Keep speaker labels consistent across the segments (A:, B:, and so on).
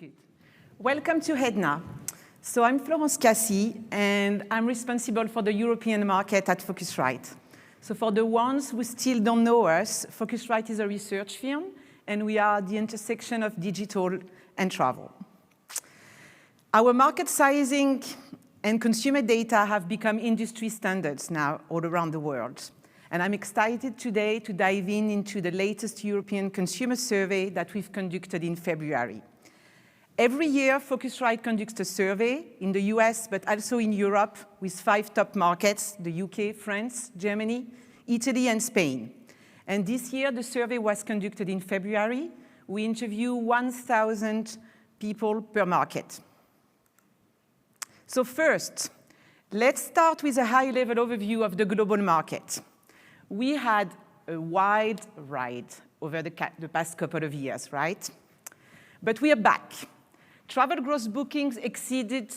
A: Good. Welcome to Edna. So I'm Florence Kaci, and I'm responsible for the European market at Phocuswright. So for the ones who still don't know us, Phocuswright is a research firm, and we are the intersection of digital and travel. Our market sizing and consumer data have become industry standards now all around the world. And I'm excited today to dive into the latest European consumer survey that we've conducted in February. Every year, Phocuswright conducts a survey in the US, but also in Europe, with 5 top markets, the UK, France, Germany, Italy, and Spain. And this year, the survey was conducted in February. We interview 1,000 people per market. So first, let's start with a high-level overview of the global market. We had a wild ride over the past couple of years, right? But we are back. Travel gross bookings exceeded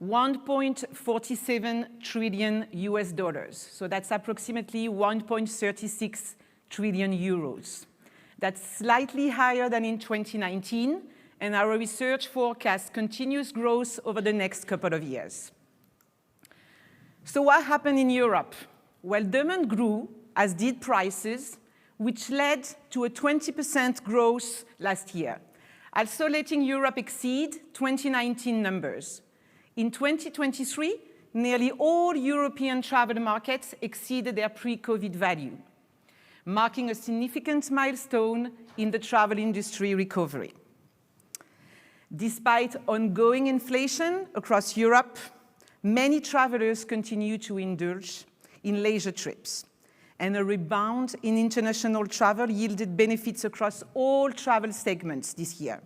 A: $1.47 trillion US dollars. So that's approximately 1.36 trillion euros. That's slightly higher than in 2019, and our research forecast continues growth over the next couple of years. So what happened in Europe? Well, demand grew, as did prices, which led to a 20% growth last year, also letting Europe exceed 2019 numbers. In 2023, nearly all European travel markets exceeded their pre-COVID value, marking a significant milestone in the travel industry recovery. Despite ongoing inflation across Europe, many travelers continue to indulge in leisure trips, and a rebound in international travel yielded benefits across all travel segments this year.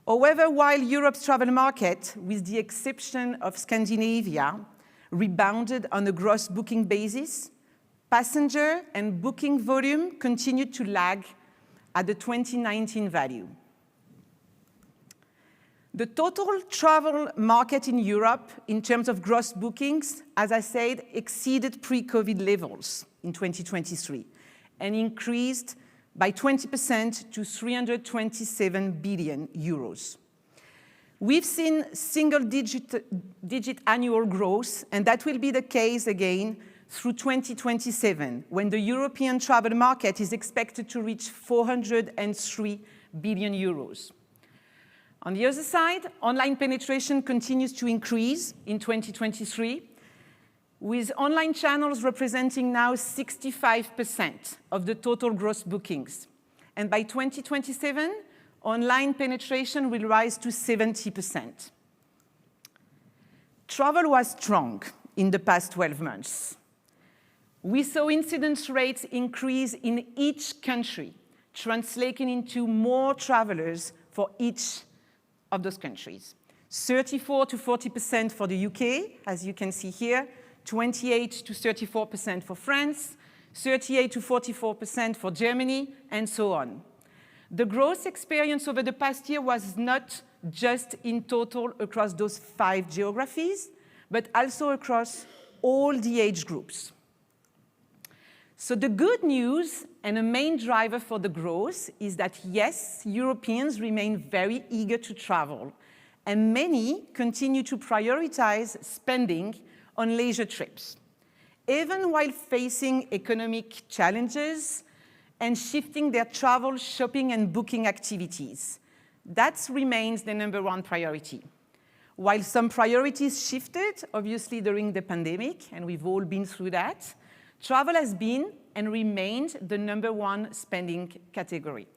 A: However, while Europe's travel market, with the exception of Scandinavia, rebounded on a gross booking basis, passenger and booking volume continued to lag at the 2019 value. The total travel market in Europe, in terms of gross bookings, as I said, exceeded pre-COVID levels in 2023 and increased by 20% to 327 billion euros. We've seen single-digit annual growth, and that will be the case again through 2027, when the European travel market is expected to reach 403 billion euros. On the other side, online penetration continues to increase in 2023, with online channels representing now 65% of the total gross bookings. And by 2027, online penetration will rise to 70%. Travel was strong in the past 12 months. We saw incidence rates increase in each country, translating into more travelers for each of those countries. 34 to 40% for the UK, as you can see here, 28 to 34% for France, 38 to 44% for Germany, and so on. The growth experience over the past year was not just in total across those 5 geographies, but also across all the age groups. So the good news and a main driver for the growth is that, yes, Europeans remain very eager to travel, and many continue to prioritize spending on leisure trips, even while facing economic challenges and shifting their travel, shopping, and booking activities. That remains the #1 priority. While some priorities shifted, obviously, during the pandemic, and we've all been through that, travel has been and remained the #1 spending category.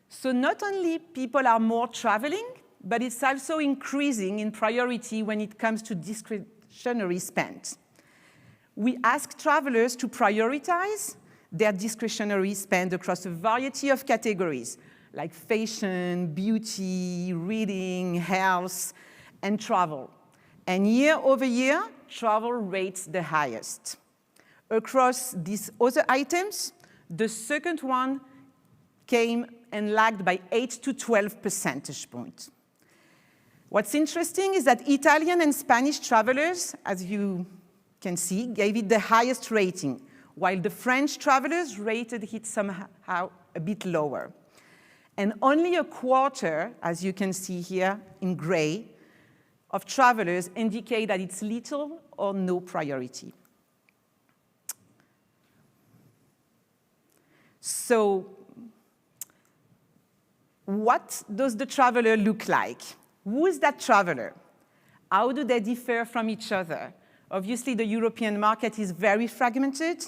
A: So not only people are more traveling, but it's also increasing in priority when it comes to discretionary spend. We ask travelers to prioritize their discretionary spend across a variety of categories, like fashion, beauty, reading, health, and travel. And year over year, travel rates the highest. Across these other items, the second one came and lagged by 8 to 12 percentage points. What's interesting is that Italian and Spanish travelers, as you can see, gave it the highest rating, while the French travelers rated it somehow a bit lower. And only a quarter, as you can see here in gray, of travelers indicate that it's little or no priority. So what does the traveler look like? Who is that traveler? How do they differ from each other? Obviously, the European market is very fragmented,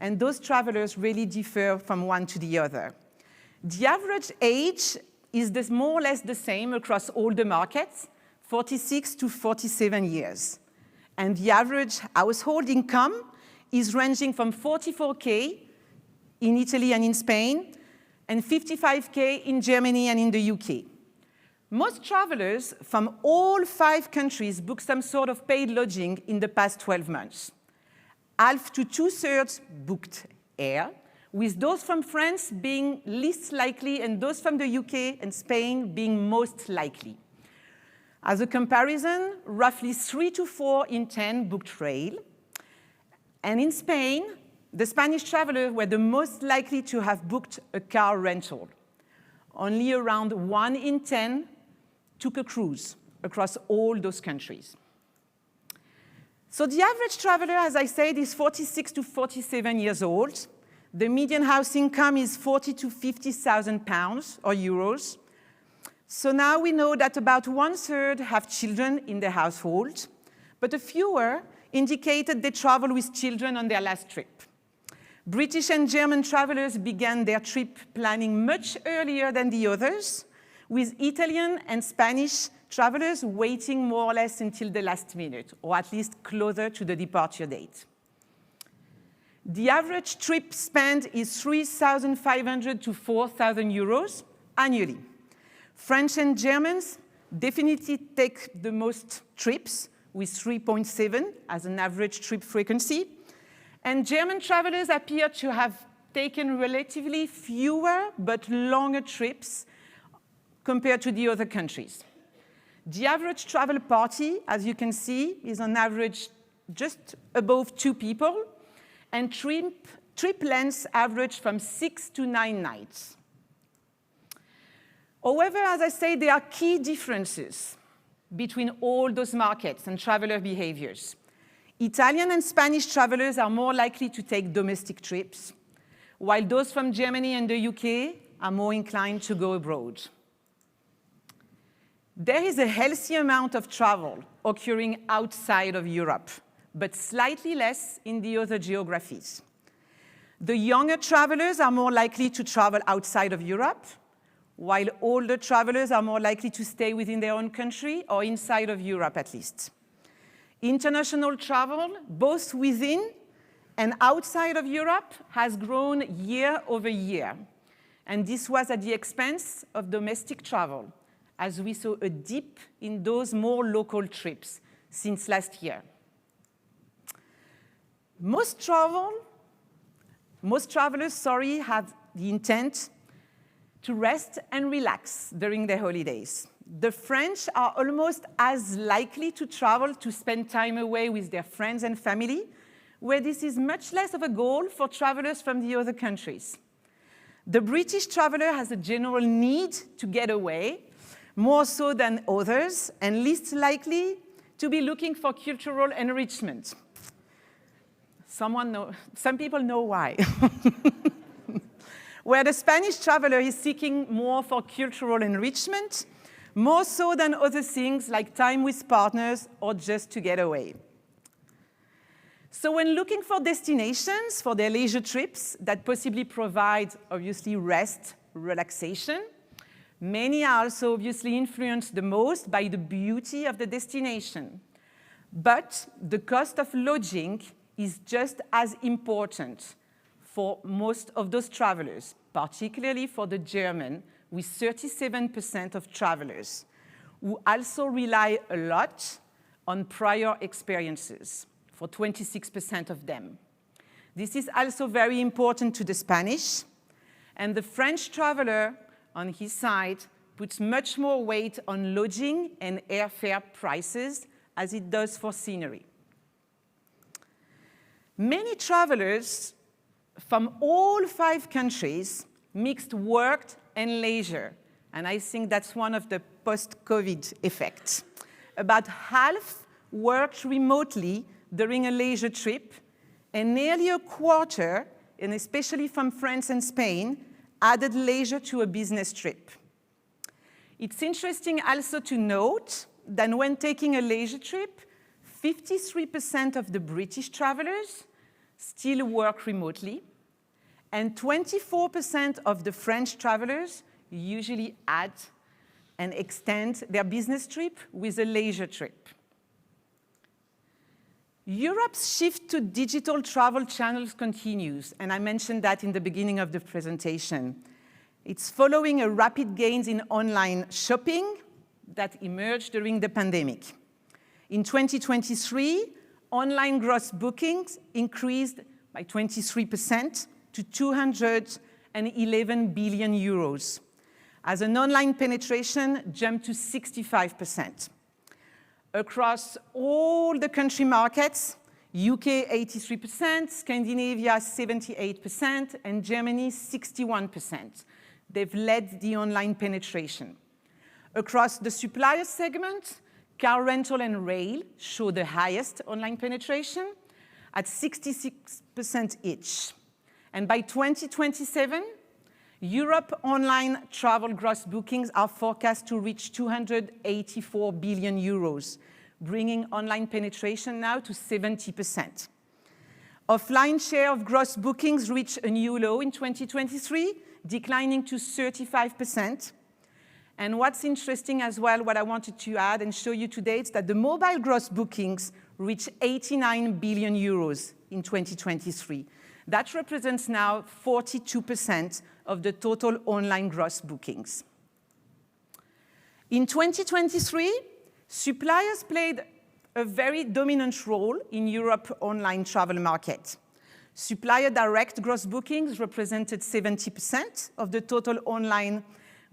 A: and those travelers really differ from one to the other. The average age is more or less the same across all the markets, 46 to 47 years. And the average household income is ranging from 44K in Italy and in Spain, and 55K in Germany and in the UK. Most travelers from all 5 countries booked some sort of paid lodging in the past 12 months. Half to 2/3 booked air, with those from France being least likely and those from the UK and Spain being most likely. As a comparison, roughly 3 to 4 in 10 booked rail. And in Spain, the Spanish travelers were the most likely to have booked a car rental. Only around 1 in 10 took a cruise across all those countries. So the average traveler, as I said, is 46 to 47 years old. The median house income is 40 to 50,000 pounds or euros. So now we know that about 1/3 have children in their household, but a fewer indicated they travel with children on their last trip. British and German travelers began their trip planning much earlier than the others, with Italian and Spanish travelers waiting more or less until the last minute, or at least closer to the departure date. The average trip spend is 3,500 to 4,000 euros annually. French and Germans definitely take the most trips, with 3.7 as an average trip frequency. And German travelers appear to have taken relatively fewer but longer trips compared to the other countries. The average travel party, as you can see, is on average just above 2 people, and trip lengths average from 6 to 9 nights. However, as I say, there are key differences between all those markets and traveler behaviors. Italian and Spanish travelers are more likely to take domestic trips, while those from Germany and the UK are more inclined to go abroad. There is a healthy amount of travel occurring outside of Europe, but slightly less in the other geographies. The younger travelers are more likely to travel outside of Europe, while older travelers are more likely to stay within their own country or inside of Europe at least. International travel, both within and outside of Europe, has grown year over year. And this was at the expense of domestic travel, as we saw a dip in those more local trips since last year. Most travelers, have the intent to rest and relax during their holidays. The French are almost as likely to travel to spend time away with their friends and family, where this is much less of a goal for travelers from the other countries. The British traveler has a general need to get away, more so than others, and least likely to be looking for cultural enrichment. Some people know why. Where the Spanish traveler is seeking more for cultural enrichment, more so than other things like time with partners or just to get away. So when looking for destinations for their leisure trips that possibly provide, obviously, rest, relaxation, many are also obviously influenced the most by the beauty of the destination. But the cost of lodging is just as important for most of those travelers, particularly for the German, with 37% of travelers, who also rely a lot on prior experiences, for 26% of them. This is also very important to the Spanish, and the French traveler, on his side, puts much more weight on lodging and airfare prices as it does for scenery. Many travelers from all 5 countries mixed work and leisure. And I think that's one of the post-COVID effects. About half worked remotely during a leisure trip, and nearly a quarter, and especially from France and Spain, added leisure to a business trip. It's interesting also to note that when taking a leisure trip, 53% of the British travelers still work remotely, and 24% of the French travelers usually add and extend their business trip with a leisure trip. Europe's shift to digital travel channels continues, and I mentioned that in the beginning of the presentation. It's following a rapid gains in online shopping that emerged during the pandemic. In 2023, online gross bookings increased by 23% to 211 billion euros, as an online penetration jumped to 65%. Across all the country markets, UK 83%, Scandinavia 78%, and Germany 61%. They've led the online penetration. Across the supplier segment, car rental and rail show the highest online penetration at 66% each. And by 2027, Europe online travel gross bookings are forecast to reach 284 billion euros, bringing online penetration now to 70%. Offline share of gross bookings reached a new low in 2023, declining to 35%. And what's interesting as well, what I wanted to add and show you today, is that the mobile gross bookings reached 89 billion euros in 2023. That represents now 42% of the total online gross bookings. In 2023, suppliers played a very dominant role in Europe's online travel market. Supplier direct gross bookings represented 70% of the total online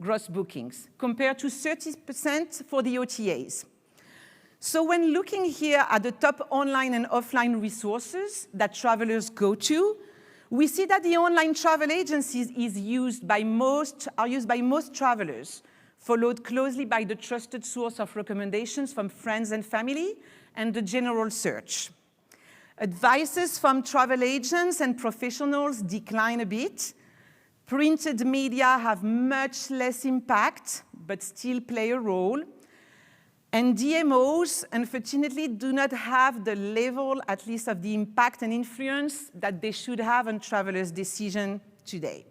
A: gross bookings, compared to 30% for the OTAs. So when looking here at the top online and offline resources that travelers go to, we see that the online travel agencies are used by most travelers, followed closely by the trusted source of recommendations from friends and family and the general search. Advices from travel agents and professionals decline a bit. Printed media have much less impact, but still play a role. And DMOs, unfortunately, do not have the level, at least, of the impact and influence that they should have on travelers' decision today.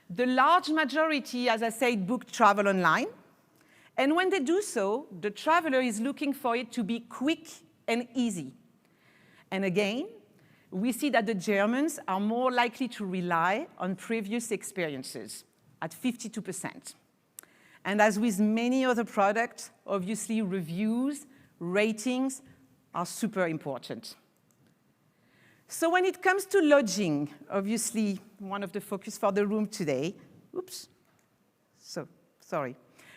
A: The large majority, as I said, book travel online. And when they do so, the traveler is looking for it to be quick and easy. And again, we see that the Germans are more likely to rely on previous experiences at 52%. And as with many other products, obviously reviews, ratings are super important. So when it comes to lodging, obviously one of the focus for the room today,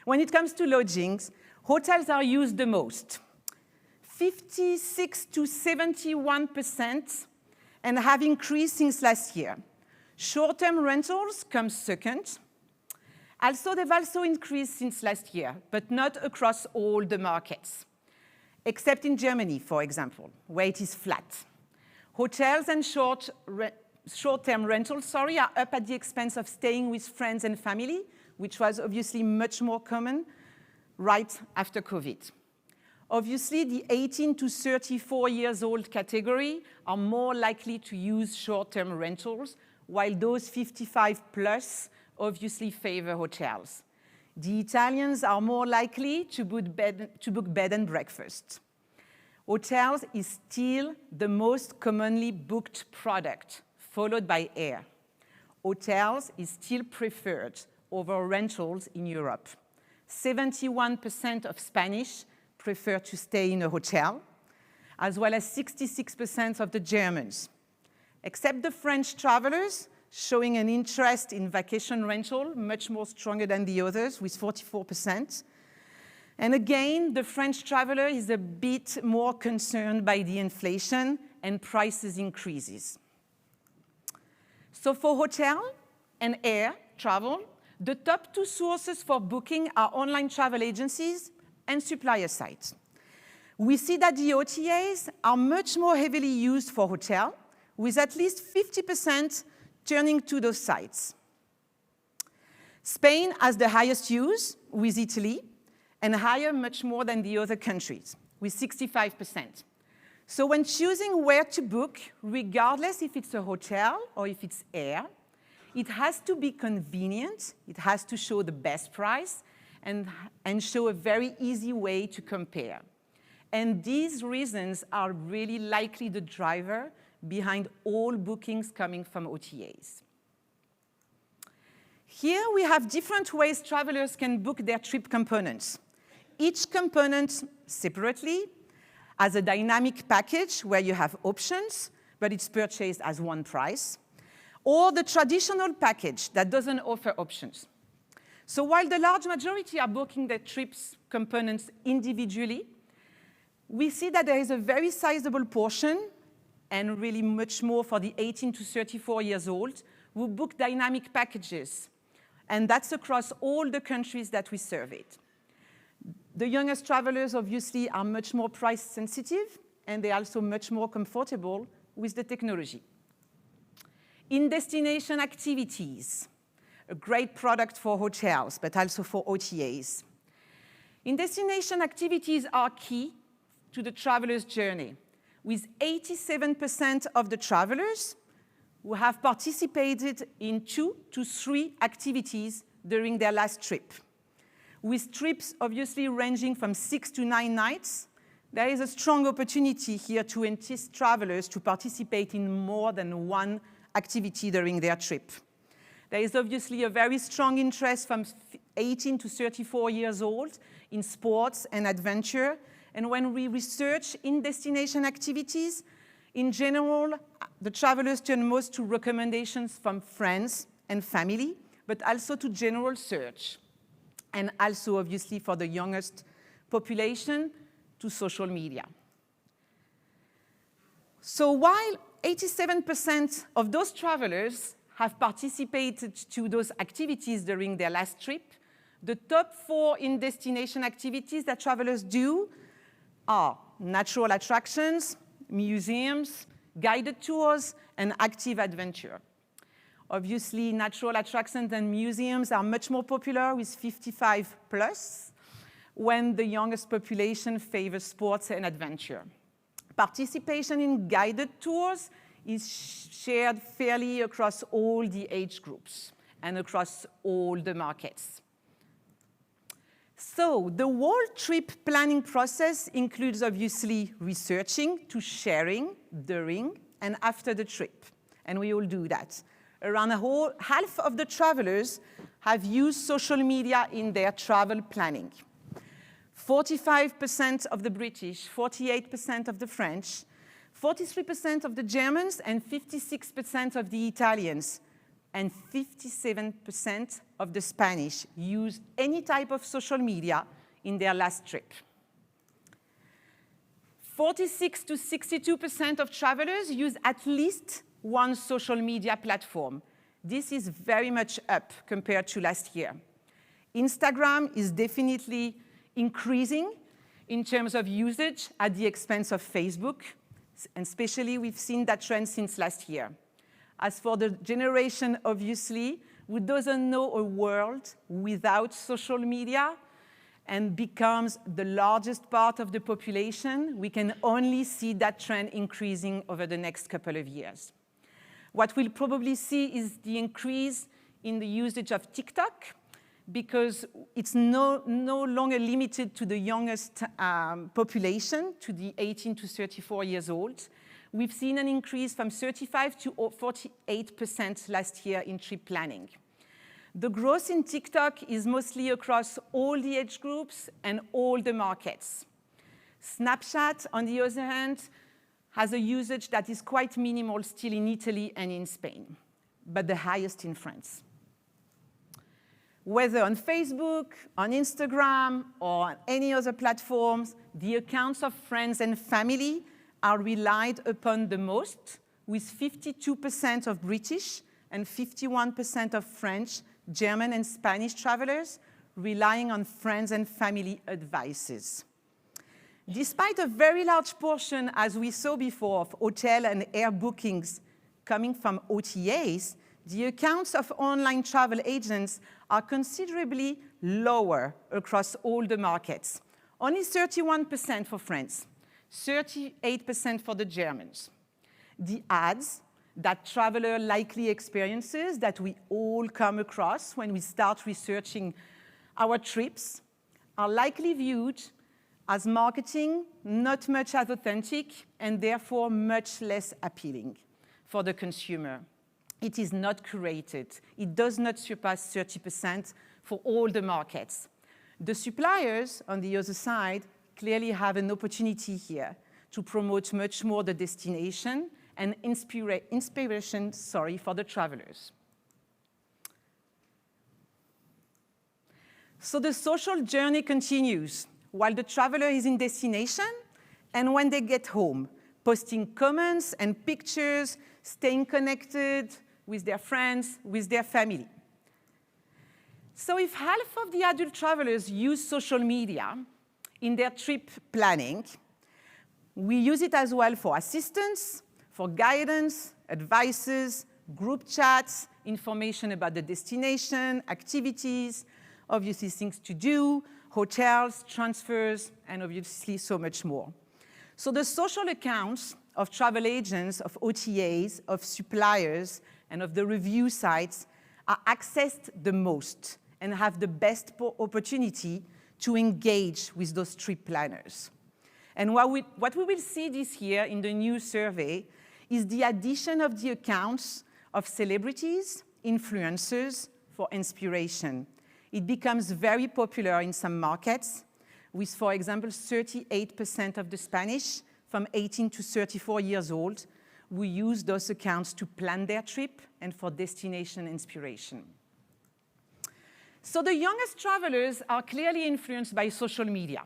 A: When it comes to lodgings, hotels are used the most. 56 to 71% and have increased since last year. Short-term rentals come second. Also, they've also increased since last year, but not across all the markets, except in Germany, for example, where it is flat. Hotels and short-term rentals, are up at the expense of staying with friends and family, which was obviously much more common right after COVID. Obviously, the 18 to 34 years old category are more likely to use short-term rentals, while those 55 plus obviously favor hotels. The Italians are more likely to book bed and breakfast. Hotels is still the most commonly booked product, followed by air. Hotels is still preferred over rentals in Europe. 71% of Spanish prefer to stay in a hotel, as well as 66% of the Germans. Except the French travelers, showing an interest in vacation rental, much more stronger than the others, with 44%. And again, the French traveler is a bit more concerned by the inflation and prices increases. So for hotel, and air travel, the top two sources for booking are online travel agencies and supplier sites. We see that the OTAs are much more heavily used for hotel, with at least 50% turning to those sites. Spain has the highest use, with Italy, and higher much more than the other countries, with 65%. So when choosing where to book, regardless if it's a hotel or if it's air, it has to be convenient, it has to show the best price, and show a very easy way to compare. And these reasons are really likely the driver behind all bookings coming from OTAs. Here we have different ways travelers can book their trip components. Each component separately has a dynamic package where you have options, but it's purchased as one price, or the traditional package that doesn't offer options. So while the large majority are booking their trips components individually, we see that there is a very sizable portion, and really much more for the 18 to 34 years old, who book dynamic packages. And that's across all the countries that we surveyed. The youngest travelers obviously are much more price sensitive, and they're also much more comfortable with the technology. In-destination activities, a great product for hotels, but also for OTAs. In-destination activities are key to the traveler's journey, with 87% of the travelers who have participated in 2 to 3 activities during their last trip. With trips obviously ranging from 6 to 9 nights, there is a strong opportunity here to entice travelers to participate in more than one activity during their trip. There is obviously a very strong interest from 18 to 34 years old in sports and adventure. And when we research in-destination activities, in general, the travelers turn most to recommendations from friends and family, but also to general search. And also, obviously, for the youngest population, to social media. So while 87% of those travelers have participated to those activities during their last trip, the top 4 in-destination activities that travelers do are natural attractions, museums, guided tours, and active adventure. Obviously, natural attractions and museums are much more popular with 55 plus, when the youngest population favors sports and adventure. Participation in guided tours is shared fairly across all the age groups and across all the markets. So the whole trip planning process includes obviously researching to sharing during and after the trip, and we all do that. Around half of the travelers have used social media in their travel planning. 45% of the British, 48% of the French, 43% of the Germans, and 56% of the Italians, and 57% of the Spanish use any type of social media in their last trip. 46 to 62% of travelers use at least one social media platform. This is very much up compared to last year. Instagram is definitely increasing in terms of usage at the expense of Facebook, and especially we've seen that trend since last year. As for the generation, obviously, who doesn't know a world without social media and becomes the largest part of the population, we can only see that trend increasing over the next couple of years. What we'll probably see is the increase in the usage of TikTok, because it's no longer limited to the youngest population, to the 18 to 34 years old. We've seen an increase from 35 to 48% last year in trip planning. The growth in TikTok is mostly across all the age groups and all the markets. Snapchat, on the other hand, has a usage that is quite minimal still in Italy and in Spain, but the highest in France. Whether on Facebook, on Instagram, or on any other platforms, the accounts of friends and family are relied upon the most, with 52% of British and 51% of French, German, and Spanish travelers relying on friends and family advices. Despite a very large portion, as we saw before, of hotel and air bookings coming from OTAs, the accounts of online travel agents are considerably lower across all the markets. Only 31% for France, 38% for the Germans. The ads that traveler likely experiences that we all come across when we start researching our trips are likely viewed as marketing, not much as authentic, and therefore much less appealing for the consumer. It is not curated. It does not surpass 30% for all the markets. The suppliers, on the other side, clearly have an opportunity here to promote much more the destination and inspiration for the travelers. So the social journey continues while the traveler is in destination and when they get home, posting comments and pictures, staying connected with their friends, with their family. So if half of the adult travelers use social media in their trip planning, we use it as well for assistance, for guidance, advices, group chats, information about the destination, activities, obviously things to do, hotels, transfers, and obviously so much more. So the social accounts of travel agents, of OTAs, of suppliers, and of the review sites are accessed the most and have the best opportunity to engage with those trip planners. And what we will see this year in the new survey is the addition of the accounts of celebrities, influencers for inspiration. It becomes very popular in some markets with, for example, 38% of the Spanish from 18 to 34 years old who use those accounts to plan their trip and for destination inspiration. So the youngest travelers are clearly influenced by social media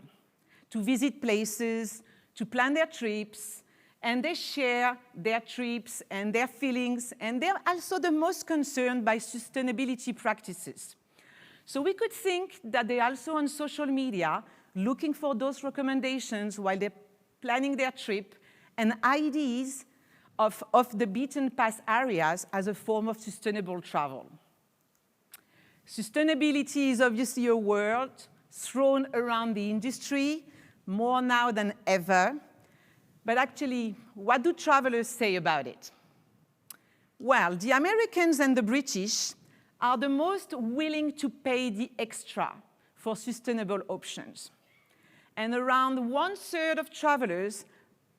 A: to visit places, to plan their trips, and they share their trips and their feelings, and they're also the most concerned by sustainability practices. So we could think that they're also on social media looking for those recommendations while they're planning their trip and ideas of the beaten path areas as a form of sustainable travel. Sustainability is obviously a word thrown around the industry more now than ever. But actually, what do travelers say about it? Well, the Americans and the British are the most willing to pay the extra for sustainable options. And around 1/3 of travelers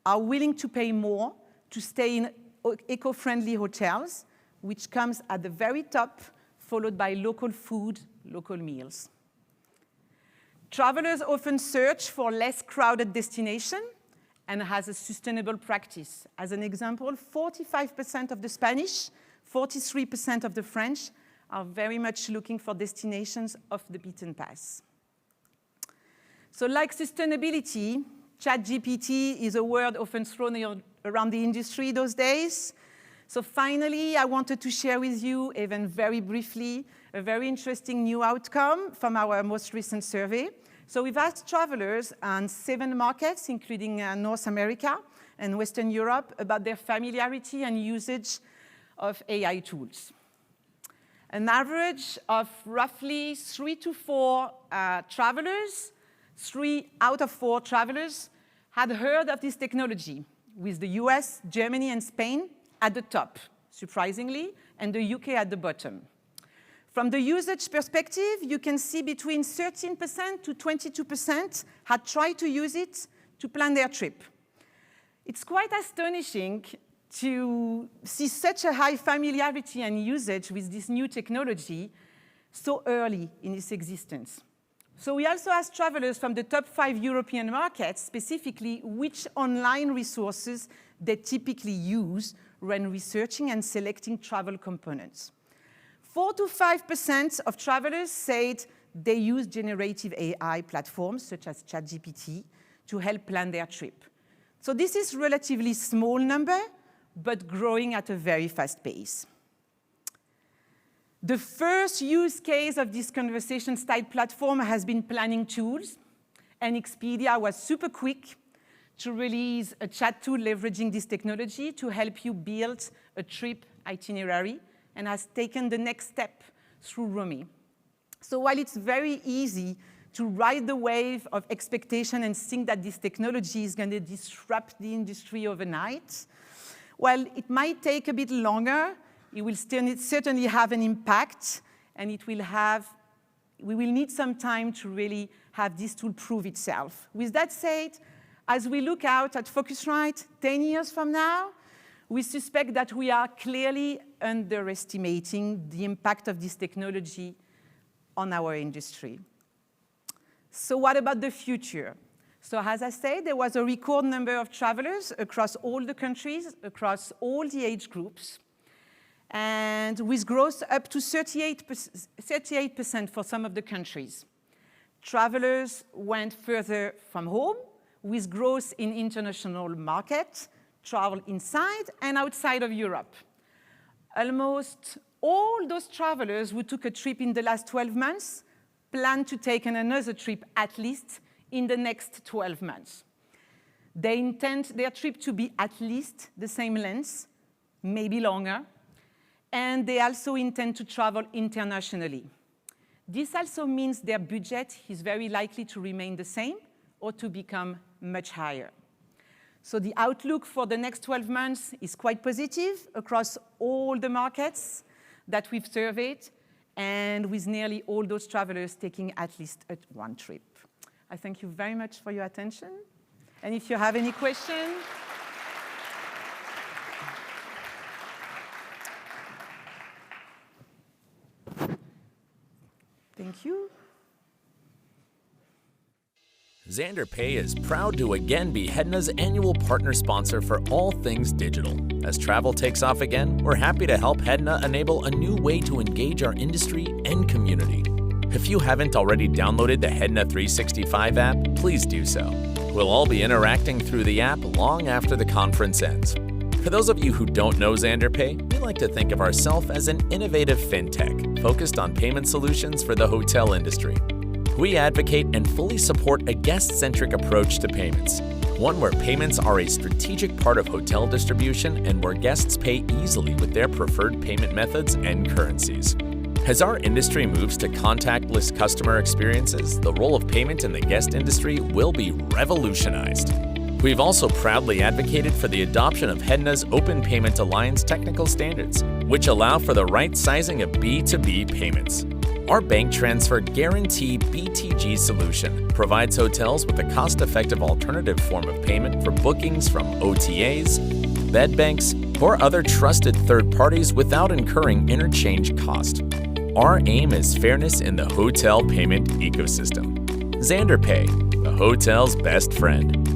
A: are willing to pay more to stay in eco-friendly hotels, which comes at the very top, followed by local food, local meals. Travelers often search for less crowded destination and has a sustainable practice. As an example, 45% of the Spanish, 43% of the French are very much looking for destinations off the beaten path. So like sustainability, ChatGPT is a word often thrown around the industry those days. So finally, I wanted to share with you, even very briefly, a very interesting new outcome from our most recent survey. So we've asked travelers on 7 markets, including North America and Western Europe, about their familiarity and usage of AI tools. An average of roughly 3 to 4 travelers, 3 out of 4 travelers had heard of this technology, with the US, Germany, and Spain at the top, surprisingly, and the UK at the bottom. From the usage perspective, you can see between 13% to 22% had tried to use it to plan their trip. It's quite astonishing to see such a high familiarity and usage with this new technology so early in its existence. So we also asked travelers from the top 5 European markets specifically which online resources they typically use when researching and selecting travel components. 4 to 5% of travelers said they use generative AI platforms such as ChatGPT to help plan their trip. So this is a relatively small number, but growing at a very fast pace. The first use case of this conversation-style platform has been planning tools, and Expedia was super quick to release a chat tool leveraging this technology to help you build a trip itinerary, and has taken the next step through Romy. So while it's very easy to ride the wave of expectation and think that this technology is going to disrupt the industry overnight, well, it might take a bit longer. It will certainly have an impact, and we will need some time to really have this tool prove itself. With that said, as we look out at Phocuswright 10 years from now, we suspect that we are clearly underestimating the impact of this technology on our industry. So what about the future? So as I said, there was a record number of travelers across all the countries, across all the age groups, and with growth up to 38% for some of the countries. Travelers went further from home, with growth in international markets, travel inside and outside of Europe. Almost all those travelers who took a trip in the last 12 months plan to take another trip at least in the next 12 months. They intend their trip to be at least the same length, maybe longer, and they also intend to travel internationally. This also means their budget is very likely to remain the same or to become much higher. So the outlook for the next 12 months is quite positive across all the markets that we've surveyed, and with nearly all those travelers taking at least one trip. I thank you very much for your attention. And if you have any questions, thank you.
B: XanderPay is proud to again be Hedna's annual partner sponsor for all things digital. As travel takes off again, we're happy to help Hedna enable a new way to engage our industry and community. If you haven't already downloaded the Hedna 365 app, please do so. We'll all be interacting through the app long after the conference ends. For those of you who don't know XanderPay, we like to think of ourselves as an innovative fintech focused on payment solutions for the hotel industry. We advocate and fully support a guest-centric approach to payments, one where payments are a strategic part of hotel distribution and where guests pay easily with their preferred payment methods and currencies. As our industry moves to contactless customer experiences, the role of payment in the guest industry will be revolutionized. We've also proudly advocated for the adoption of Hedna's Open Payment Alliance technical standards, which allow for the right sizing of B2B payments. Our bank transfer guarantee BTG solution provides hotels with a cost-effective alternative form of payment for bookings from OTAs, bed banks, or other trusted third parties without incurring interchange cost. Our aim is fairness in the hotel payment ecosystem. XanderPay, the hotel's best friend.